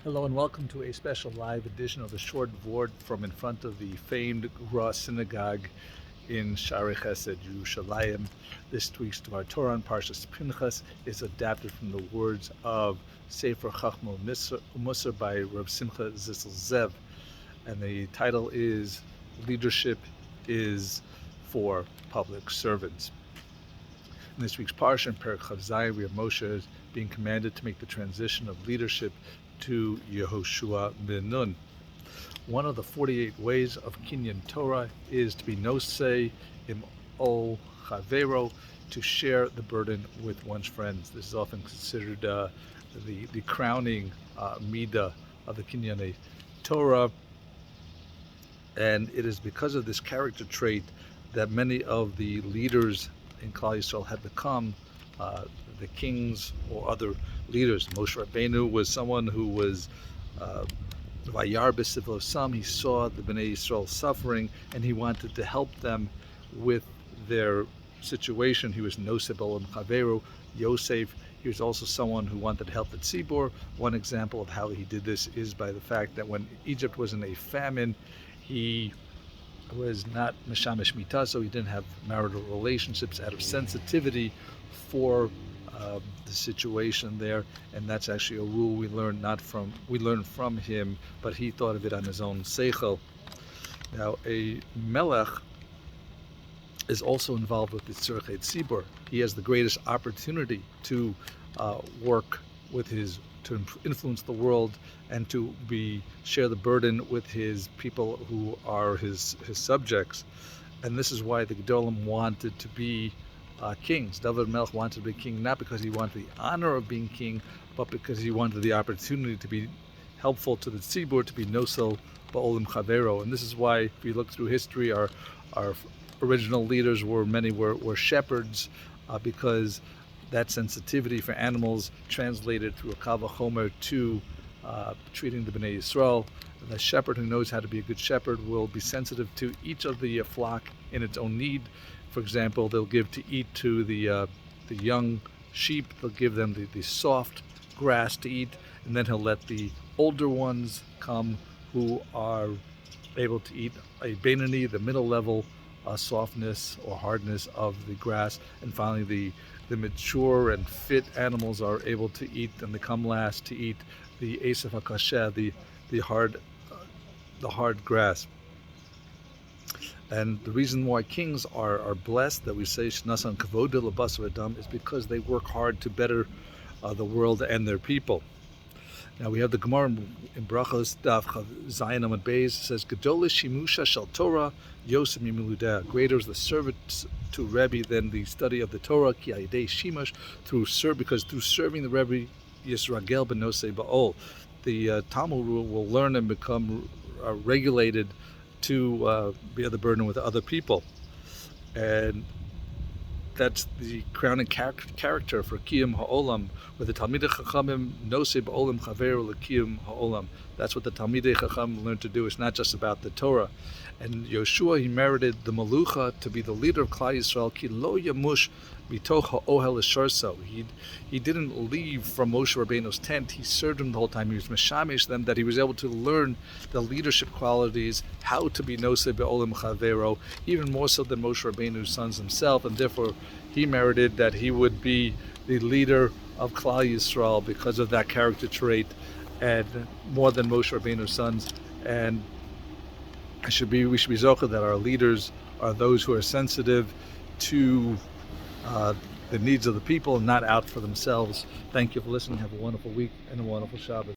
Hello and welcome to a special live edition of the short vort from in front of the famed Gra synagogue in Shari Chesed, Yerushalayim. This week's Dvar Torah on Parshas Pinchas is adapted from the words of Sefer Chachmah U'Mussar by Simcha Z'Zev, and the title is Leadership is for Public Servants. In this week's Parsha, in Perek Chav Zayin, we have Moshe being commanded to make the transition of leadership to Yehoshua ben Nun. One of the 48 ways of Kinyan Torah is to be nosei im ol chavero, to share the burden with one's friends. This is often considered the crowning midah of the Kinyan Torah, and it is because of this character trait that many of the leaders in Klal Yisrael have become the kings or other leaders. Moshe Rabbeinu was someone who was vayar b'sivlo sam. He saw the Bnei Yisrael suffering, and he wanted to help them with their situation. He was nosei b'olam chaveru. Yosef, he was also someone who wanted to help the tzibur. One example of how he did this is by the fact that when Egypt was in a famine, he was not meshamish mita, so he didn't have marital relationships out of sensitivity for the situation there, and that's actually a rule we learned from him, but he thought of it on his own seichel. Now, a melech is also involved with the tzirchei tzibur. He has the greatest opportunity to work with to influence the world and to share the burden with his people who are his subjects. And this is why the Gedolim wanted to be kings. David Melech wanted to be king not because he wanted the honor of being king, but because he wanted the opportunity to be helpful to the tzibur, to be nosel ba'olim chavero. And this is why, if you look through history, our original leaders were shepherds, because that sensitivity for animals translated through a kal vachomer to treating the Bnei Yisrael. And the shepherd who knows how to be a good shepherd will be sensitive to each of the flock in its own need. For example, they'll give to eat to the young sheep. They'll give them the soft grass to eat, and then he'll let the older ones come who are able to eat a beinoni, the middle level softness or hardness of the grass, and finally the mature and fit animals are able to eat, and they come last to eat the Asaf HaKasheh, the hard grass. And the reason why kings are blessed, that we say Shnasan Kavod Labas Adam, is because they work hard to better the world and their people. Now we have the Gemara in Brachos Daf Zayin Amud Beis. It says, Gedolah Shimusha Shel Torah Yosem Yimiludah. Greater is the service to Rebbe than the study of the Torah. Ki Ayidei Shimash, because through serving the Rebbe, Yisragel B'Nosei Ba'ol, the Talmud will learn and become regulated to bear the burden with other people. And that's the crowning character for Kiyum Ha'olam, where the Talmidei Chachamim nosei ba'olam chaveru l'kiyum Ha'olam. That's what the Talmidei Chacham learned to do. It's not just about the Torah. And Yehoshua, he merited the Malucha to be the leader of Klal Yisrael. Ki lo yamush mitoch ha'ohel esharso. He didn't leave from Moshe Rabbeinu's tent. He served him the whole time. He was meshamish them, that he was able to learn the leadership qualities, how to be nosei ba'olam chavero, even more so than Moshe Rabbeinu's sons himself, and therefore he merited that he would be the leader of Klal Yisrael because of that character trait, and more than Moshe Rabbeinu's sons. And we should be zocher that our leaders are those who are sensitive to the needs of the people and not out for themselves. Thank you for listening. Have a wonderful week and a wonderful Shabbos.